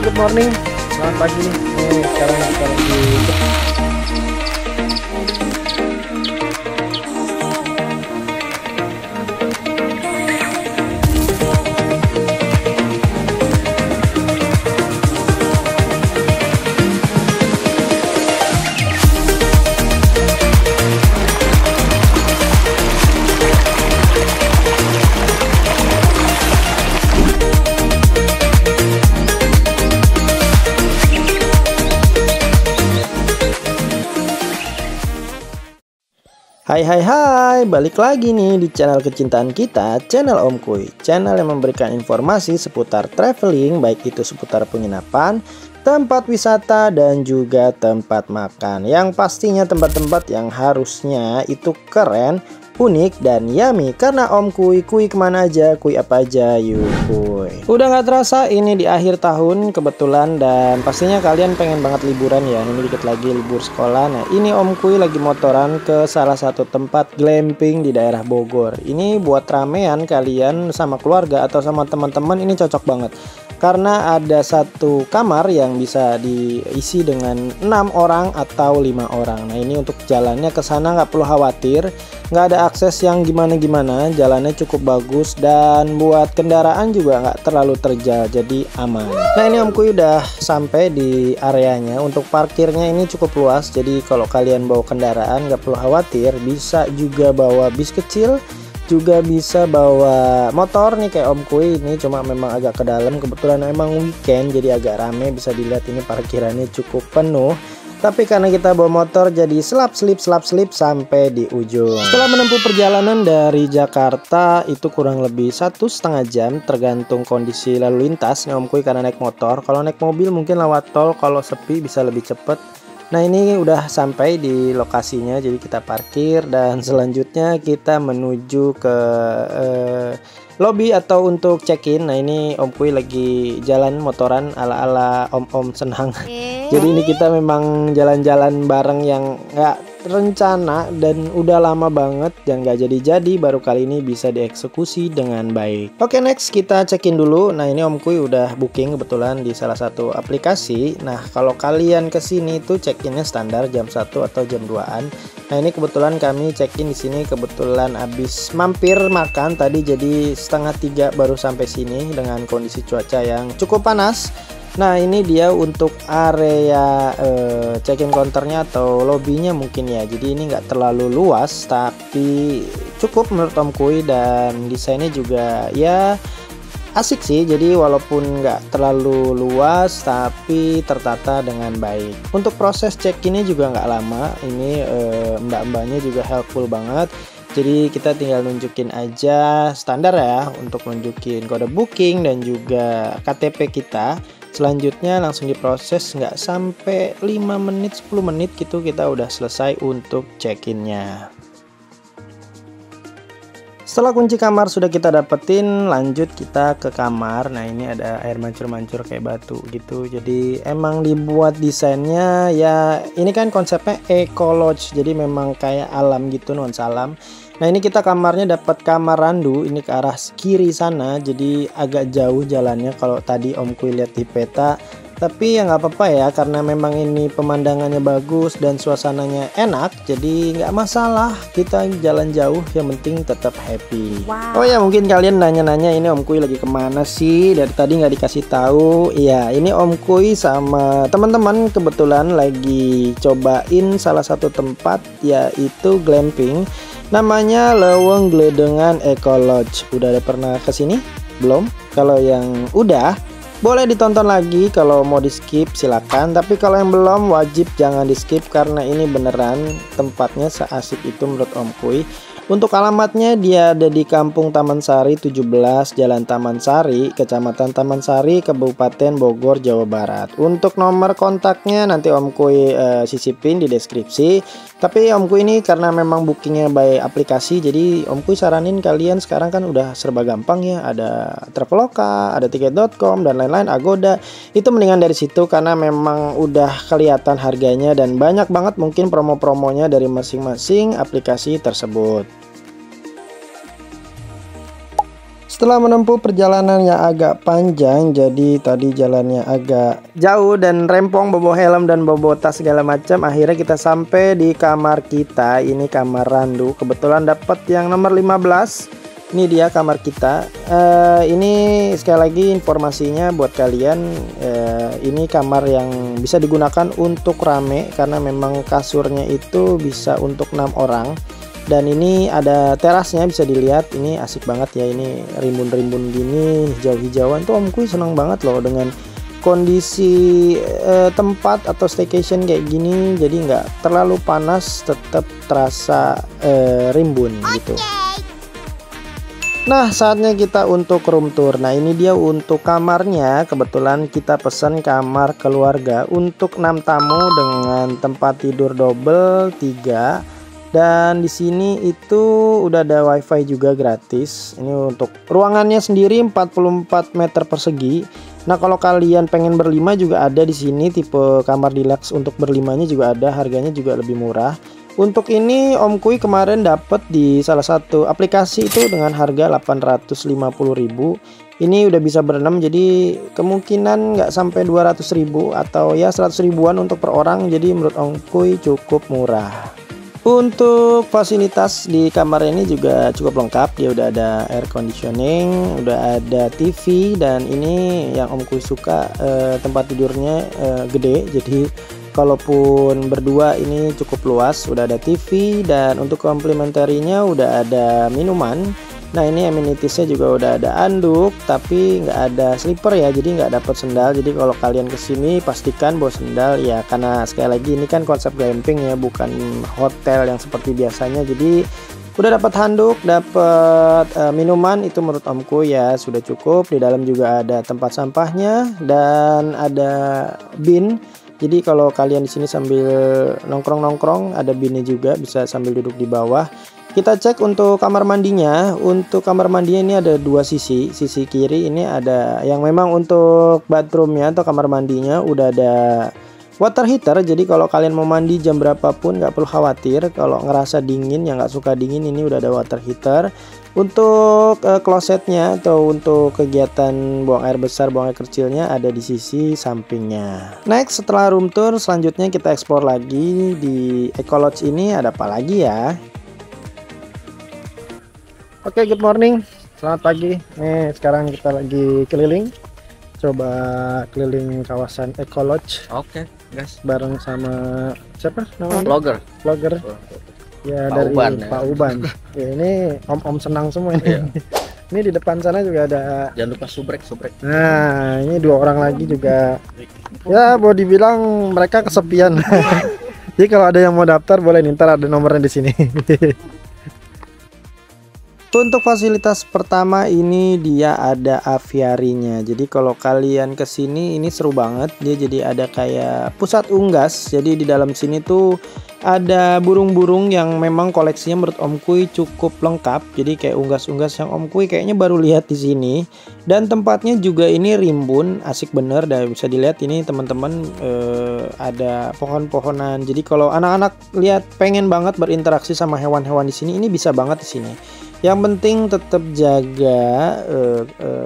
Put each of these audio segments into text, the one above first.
good morning. Selamat pagi nih. Sekarang kita lagi Hai, balik lagi nih di channel kecintaan kita, channel Om Kuy. Channel yang memberikan informasi seputar traveling, baik itu seputar penginapan, tempat wisata, dan juga tempat makan. Yang pastinya tempat-tempat yang harusnya itu keren, unik, dan yummy. Karena Om Kuy kemana aja, kuy apa aja, yuk kuy. Udah gak terasa ini di akhir tahun kebetulan, dan pastinya kalian pengen banget liburan ya. Ini dikit lagi libur sekolah. Nah ini Om Kuy lagi motoran ke salah satu tempat glamping di daerah Bogor. Ini buat ramean kalian sama keluarga atau sama teman-teman, ini cocok banget. Karena ada satu kamar yang bisa diisi dengan 6 orang atau 5 orang. Nah ini untuk jalannya ke sana nggak perlu khawatir, nggak ada akses yang gimana-gimana, jalannya cukup bagus, dan buat kendaraan juga nggak terlalu terjal, jadi aman. Nah ini Om Kuy udah sampai di areanya. Untuk parkirnya ini cukup luas, jadi kalau kalian bawa kendaraan nggak perlu khawatir, bisa juga bawa bis kecil, juga bisa bawa motor nih kayak Om Kuy. Ini cuma memang agak ke dalam, kebetulan emang weekend jadi agak rame. Bisa dilihat ini parkirannya cukup penuh, tapi karena kita bawa motor jadi selap-selip sampai di ujung. Setelah menempuh perjalanan dari Jakarta itu kurang lebih 1,5 jam tergantung kondisi lalu lintas nih Om Kuy, karena naik motor. Kalau naik mobil mungkin lewat tol, kalau sepi bisa lebih cepet. Nah ini udah sampai di lokasinya, jadi kita parkir dan selanjutnya kita menuju ke lobby atau untuk check-in. Nah ini Om Kuy lagi jalan motoran ala-ala om-om senang. Jadi ini kita memang jalan-jalan bareng yang nggak rencana dan udah lama banget dan nggak jadi-jadi, baru kali ini bisa dieksekusi dengan baik. Oke, next kita check-in dulu. Nah ini Om Kuy udah booking kebetulan di salah satu aplikasi. Nah kalau kalian kesini tuh check-innya standar jam 1 atau jam 2-an. Nah ini kebetulan kami check-in di sini kebetulan abis mampir makan tadi, jadi 2:30 baru sampai sini dengan kondisi cuaca yang cukup panas. Nah ini dia untuk area check-in counternya atau lobbynya mungkin ya. Jadi ini nggak terlalu luas tapi cukup menurut Om Kuy, dan desainnya juga ya asik sih. Jadi walaupun nggak terlalu luas tapi tertata dengan baik. Untuk proses check-innya juga nggak lama. Ini mbak-mbaknya juga helpful banget. Jadi kita tinggal nunjukin aja standar ya, untuk nunjukin kode booking dan juga KTP kita. Selanjutnya langsung diproses, nggak sampai 5 menit 10 menit gitu kita udah selesai untuk check-innya. Setelah kunci kamar sudah kita dapetin, lanjut kita ke kamar. Nah ini ada air mancur-mancur kayak batu gitu. Jadi emang dibuat desainnya ya, ini kan konsepnya Eco Lodge, jadi memang kayak alam gitu, nuansa alam. Nah ini kita kamarnya dapat kamar randu, ini ke arah kiri sana, jadi agak jauh jalannya kalau tadi Om Kuy lihat di peta. Tapi ya nggak apa-apa ya, karena memang ini pemandangannya bagus dan suasananya enak, jadi nggak masalah kita jalan jauh, yang penting tetap happy. Oh ya mungkin kalian nanya-nanya ini Om Kuy lagi kemana sih, dari tadi nggak dikasih tahu. Iya ini Om Kuy sama teman-teman kebetulan lagi cobain salah satu tempat, yaitu glamping. Namanya Leweng Gledengan Eco Lodge. Udah ada pernah kesini? Belum? Kalau yang udah boleh ditonton lagi, kalau mau di skip silakan, tapi kalau yang belum wajib jangan di skip karena ini beneran tempatnya seasik itu menurut Om Kuy. Untuk alamatnya dia ada di Kampung Taman Sari 17, Jalan Taman Sari, Kecamatan Taman Sari, Kabupaten Bogor, Jawa Barat. Untuk nomor kontaknya nanti Om Kuy sisipin di deskripsi. Tapi Om Kuy ini karena memang bookingnya by aplikasi, jadi Om Kuy saranin kalian sekarang kan udah serba gampang ya, ada Traveloka, ada tiket.com dan lain-lain, Agoda. Itu mendingan dari situ karena memang udah kelihatan harganya dan banyak banget mungkin promo-promonya dari masing-masing aplikasi tersebut. Setelah menempuh perjalanan yang agak panjang, jadi tadi jalannya agak jauh dan rempong, bobo helm dan bobo tas segala macam, akhirnya kita sampai di kamar kita. Ini kamar randu, kebetulan dapat yang nomor 15. Ini dia kamar kita. Ini sekali lagi informasinya buat kalian, ini kamar yang bisa digunakan untuk rame karena memang kasurnya itu bisa untuk 6 orang. Dan ini ada terasnya, bisa dilihat, ini asik banget ya, ini rimbun-rimbun gini, hijau-hijauan tuh Om Kuy seneng banget loh dengan kondisi tempat atau staycation kayak gini, jadi nggak terlalu panas, tetap terasa rimbun gitu. Nah, saatnya kita untuk room tour. Nah, ini dia untuk kamarnya. Kebetulan kita pesan kamar keluarga untuk 6 tamu dengan tempat tidur double 3. Dan di sini itu udah ada wifi juga gratis. Ini untuk ruangannya sendiri 44 meter persegi. Nah, kalau kalian pengen berlima juga ada di sini, tipe kamar deluxe untuk berlimanya juga ada, harganya juga lebih murah. Untuk ini Om Kuy kemarin dapat di salah satu aplikasi itu dengan harga 850.000. Ini udah bisa berenam, jadi kemungkinan nggak sampai 200.000 atau ya 100 ribuan untuk per orang. Jadi menurut Om Kuy cukup murah. Untuk fasilitas di kamar ini juga cukup lengkap. Dia udah ada air conditioning, udah ada TV, dan ini yang Om Kuy suka, tempat tidurnya gede. Jadi kalaupun berdua ini cukup luas, udah ada TV, dan untuk komplementarinya udah ada minuman. Nah, ini amenitiesnya juga udah ada anduk, tapi nggak ada slipper ya, jadi nggak dapat sendal. Jadi kalau kalian kesini pastikan bawa sendal ya, karena sekali lagi ini kan konsep glamping ya, bukan hotel yang seperti biasanya. Jadi udah dapat handuk, dapat minuman, itu menurut Om Kuy ya sudah cukup. Di dalam juga ada tempat sampahnya dan ada bin. Jadi kalau kalian di sini sambil nongkrong-nongkrong, ada binnya juga, bisa sambil duduk di bawah. Kita cek untuk kamar mandinya. Untuk kamar mandinya ini ada dua sisi. Sisi kiri ini ada yang memang untuk bathroomnya atau kamar mandinya udah ada water heater. Jadi kalau kalian mau mandi jam berapapun nggak perlu khawatir. Kalau ngerasa dingin, yang nggak suka dingin, ini udah ada water heater. Untuk klosetnya atau untuk kegiatan buang air besar, buang air kecilnya ada di sisi sampingnya. Next, setelah room tour, selanjutnya kita explore lagi di Eco Lodge ini ada apa lagi ya. Oke, good morning, selamat pagi. Nih sekarang kita lagi keliling, coba keliling kawasan Eco Lodge. Oke, guys. Bareng sama siapa namanya? Vlogger. Ya, Pak dari Uban, Pak Uban. Ya, ini om-om senang semua ini. Iya. Ini di depan sana juga ada. Jangan lupa subrek. Nah, ini 2 orang lagi juga. Ya, boleh dibilang mereka kesepian. Jadi kalau ada yang mau daftar boleh, ntar ada nomornya di sini. Untuk fasilitas pertama ini dia ada aviarinya. Jadi kalau kalian kesini ini seru banget. Dia jadi ada kayak pusat unggas. Jadi di dalam sini tuh ada burung-burung yang memang koleksinya menurut Om Kuy cukup lengkap. Jadi kayak unggas-unggas yang Om Kuy kayaknya baru lihat di sini. Dan tempatnya juga ini rimbun, asik bener. Dan bisa dilihat ini teman-teman, ada pohon-pohonan. Jadi kalau anak-anak lihat pengen banget berinteraksi sama hewan-hewan di sini, ini bisa banget di sini. Yang penting tetap jaga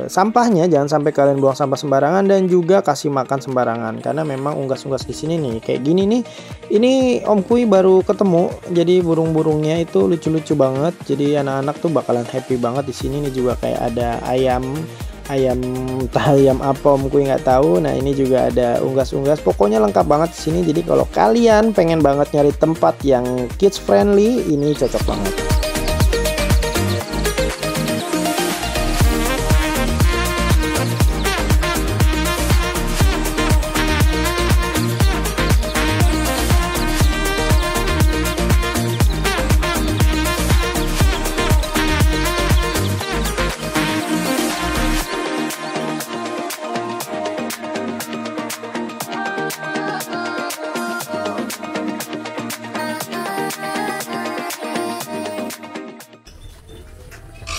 sampahnya, jangan sampai kalian buang sampah sembarangan, dan juga kasih makan sembarangan, karena memang unggas-unggas di sini nih kayak gini nih. Ini Om Kuy baru ketemu, jadi burung-burungnya itu lucu-lucu banget. Jadi anak-anak tuh bakalan happy banget di sini. Nih juga kayak ada ayam apa Om Kuy nggak tahu. Nah, ini juga ada unggas-unggas. Pokoknya lengkap banget di sini. Jadi kalau kalian pengen banget nyari tempat yang kids friendly, ini cocok banget.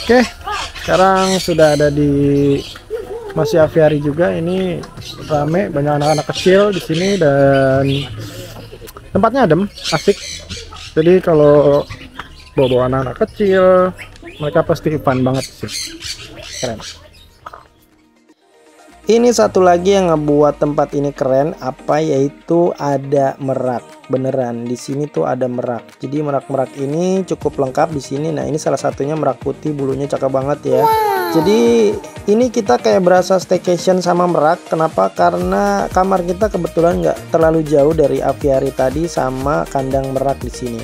Oke, sekarang sudah ada di masih aviari juga. Ini rame, banyak anak-anak kecil di sini dan tempatnya adem, asik. Jadi kalau bawa anak-anak kecil, mereka pasti fun banget sih. Keren. Ini satu lagi yang ngebuat tempat ini keren, apa yaitu ada merak. Beneran di sini tuh ada merak. Jadi merak-merak ini cukup lengkap di sini. Nah, ini salah satunya merak putih, bulunya cakep banget ya. Jadi ini kita kayak berasa staycation sama merak. Kenapa? Karena kamar kita kebetulan nggak terlalu jauh dari aviary tadi sama kandang merak di sini.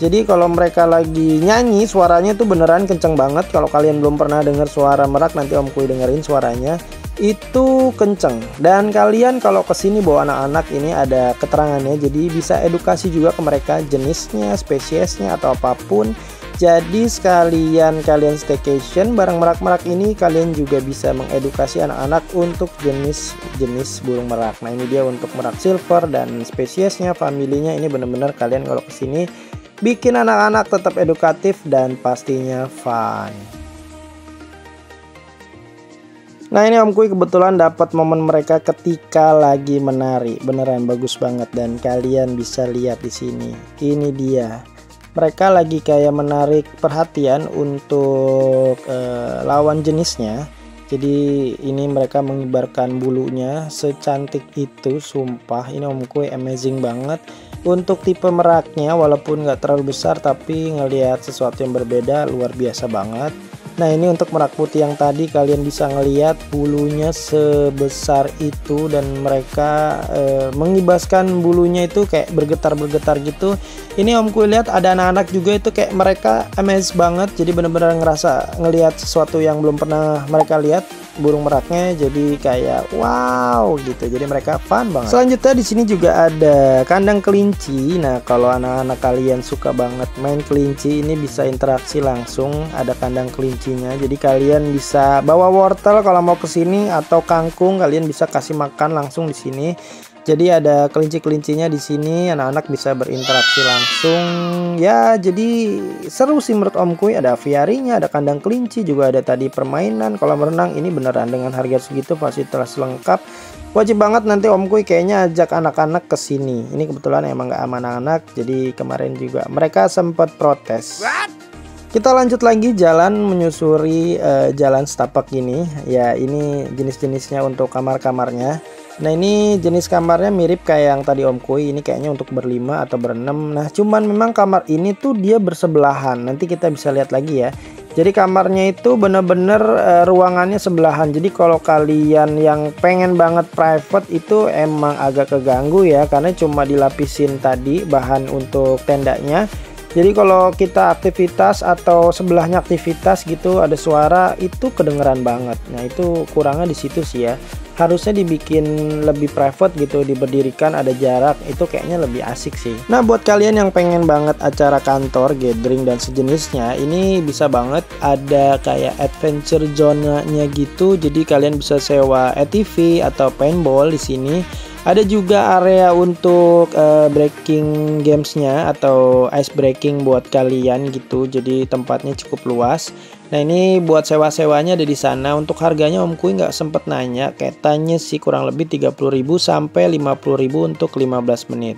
Jadi kalau mereka lagi nyanyi, suaranya tuh beneran kenceng banget. Kalau kalian belum pernah dengar suara merak, nanti Om Kuy dengerin suaranya. Itu kenceng. Dan kalian kalau kesini bawa anak-anak, ini ada keterangannya, jadi bisa edukasi juga ke mereka jenisnya, spesiesnya atau apapun. Jadi sekalian kalian staycation bareng merak-merak ini, kalian juga bisa mengedukasi anak-anak untuk jenis-jenis burung merak. Nah, ini dia untuk merak silver dan spesiesnya, familinya. Ini bener-bener kalian kalau kesini bikin anak-anak tetap edukatif dan pastinya fun. Nah, ini Om Kuy kebetulan dapat momen mereka ketika lagi menari. Beneran bagus banget dan kalian bisa lihat di sini. Ini dia. Mereka lagi kayak menarik perhatian untuk lawan jenisnya. Jadi ini mereka mengibarkan bulunya secantik itu, sumpah. Ini Om Kuy amazing banget. Untuk tipe meraknya walaupun nggak terlalu besar, tapi ngelihat sesuatu yang berbeda luar biasa banget. Nah, ini untuk merak putih yang tadi kalian bisa ngelihat bulunya sebesar itu dan mereka mengibaskan bulunya itu kayak bergetar-bergetar gitu. Ini Om Kuy lihat ada anak-anak juga itu kayak mereka amazed banget. Jadi benar-benar ngerasa ngelihat sesuatu yang belum pernah mereka lihat, burung meraknya, jadi kayak wow gitu. Jadi mereka fun banget. Selanjutnya di sini juga ada kandang kelinci. Nah, kalau anak-anak kalian suka banget main kelinci, ini bisa interaksi langsung. Ada kandang kelincinya. Jadi kalian bisa bawa wortel kalau mau ke sini atau kangkung, kalian bisa kasih makan langsung di sini. Jadi ada kelinci-kelincinya di sini, anak-anak bisa berinteraksi langsung. Ya, jadi seru sih menurut Om Kuy. Ada aviarinya, ada kandang kelinci, juga ada tadi permainan, kolam renang. Ini beneran dengan harga segitu fasilitas lengkap. Wajib banget nanti Om Kuy kayaknya ajak anak-anak ke sini. Ini kebetulan emang nggak aman anak, jadi kemarin juga mereka sempat protes. Kita lanjut lagi jalan menyusuri jalan setapak ini. Ya, ini jenis-jenisnya untuk kamar-kamarnya. Nah, ini jenis kamarnya mirip kayak yang tadi Om Kuy. Ini kayaknya untuk berlima atau berenam. Nah, cuman memang kamar ini tuh dia bersebelahan. Nanti kita bisa lihat lagi ya. Jadi kamarnya itu bener-bener ruangannya sebelahan. Jadi kalau kalian yang pengen banget private itu emang agak keganggu ya, karena cuma dilapisin tadi bahan untuk tendanya. Jadi kalau kita aktivitas atau sebelahnya aktivitas gitu ada suara, itu kedengeran banget. Nah, itu kurangnya di situ sih ya. Harusnya dibikin lebih private gitu, diberdirikan ada jarak, itu kayaknya lebih asik sih. Nah, buat kalian yang pengen banget acara kantor, gathering dan sejenisnya, ini bisa banget ada kayak adventure zone-nya gitu. Jadi kalian bisa sewa ATV atau paintball di sini. Ada juga area untuk breaking gamesnya atau ice breaking buat kalian gitu. Jadi tempatnya cukup luas. Nah, ini buat sewa-sewanya ada di sana. Untuk harganya Om Kuy nggak sempet nanya. Katanya sih kurang lebih 30.000 sampai 50.000 untuk 15 menit.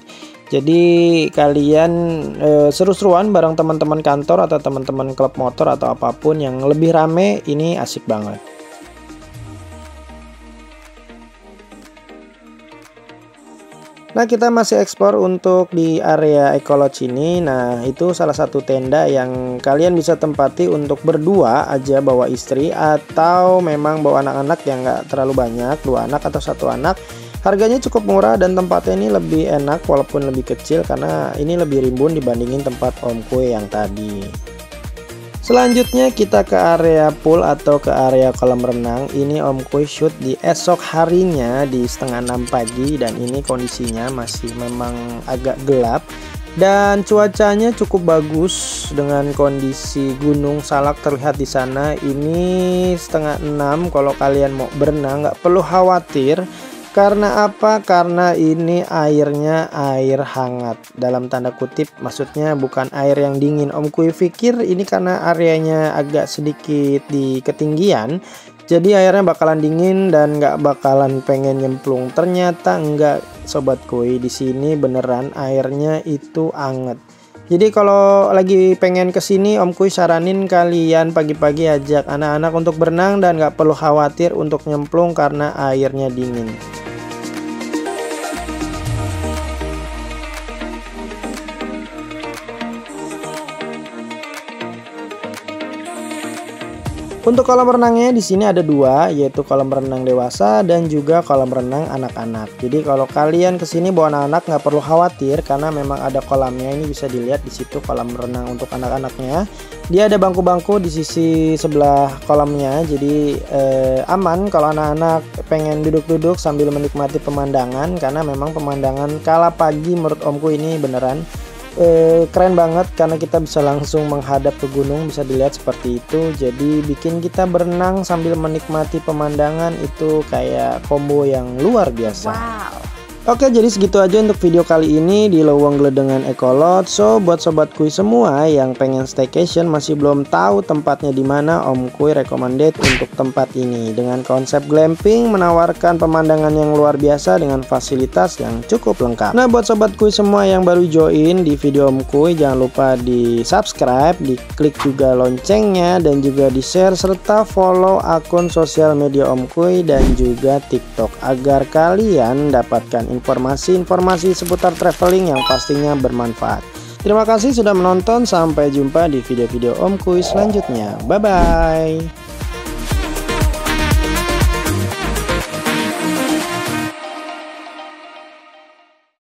Jadi kalian seru-seruan bareng teman-teman kantor atau teman-teman klub motor atau apapun yang lebih rame, ini asik banget. Nah, kita masih ekspor untuk di area Ecolodge ini. Nah, itu salah satu tenda yang kalian bisa tempati untuk berdua aja bawa istri, atau memang bawa anak-anak yang nggak terlalu banyak, 2 anak atau 1 anak. Harganya cukup murah dan tempatnya ini lebih enak walaupun lebih kecil, karena ini lebih rimbun dibandingin tempat Om Kuy yang tadi. Selanjutnya kita ke area pool atau ke area kolam renang. Ini Om Kuy shoot di esok harinya di setengah 6 pagi, dan ini kondisinya masih memang agak gelap dan cuacanya cukup bagus dengan kondisi Gunung Salak terlihat di sana. Ini setengah 6, kalau kalian mau berenang nggak perlu khawatir. Karena apa? Karena ini airnya air hangat, dalam tanda kutip, maksudnya bukan air yang dingin. Om Kuy pikir ini karena areanya agak sedikit di ketinggian, jadi airnya bakalan dingin dan nggak bakalan pengen nyemplung. Ternyata enggak, Sobat Kuy. Di sini beneran airnya itu anget. Jadi kalau lagi pengen kesini, Om Kuy saranin kalian pagi-pagi ajak anak-anak untuk berenang dan nggak perlu khawatir untuk nyemplung karena airnya dingin. Untuk kolam renangnya di sini ada dua, yaitu kolam renang dewasa dan juga kolam renang anak-anak. Jadi kalau kalian kesini bawa anak-anak nggak perlu khawatir karena memang ada kolamnya. Ini bisa dilihat di situ kolam renang untuk anak-anaknya. Dia ada bangku-bangku di sisi sebelah kolamnya, jadi aman kalau anak-anak pengen duduk-duduk sambil menikmati pemandangan. Karena memang pemandangan kala pagi menurut Omku ini beneran keren banget karena kita bisa langsung menghadap ke gunung, bisa dilihat seperti itu. Jadi bikin kita berenang sambil menikmati pemandangan, itu kayak combo yang luar biasa. Wow. Oke, jadi segitu aja untuk video kali ini di Leuweung Gledengan Ecolot. So buat sobat Kuy semua yang pengen staycation masih belum tahu tempatnya di mana, Om Kuy recommended untuk tempat ini dengan konsep glamping, menawarkan pemandangan yang luar biasa dengan fasilitas yang cukup lengkap. Nah, buat sobat Kuy semua yang baru join di video Om Kuy, jangan lupa di subscribe, diklik juga loncengnya, dan juga di share serta follow akun sosial media Om Kuy dan juga TikTok agar kalian dapatkan informasi-informasi seputar traveling yang pastinya bermanfaat. Terima kasih sudah menonton, sampai jumpa di video-video Om Kuy selanjutnya. Bye-bye.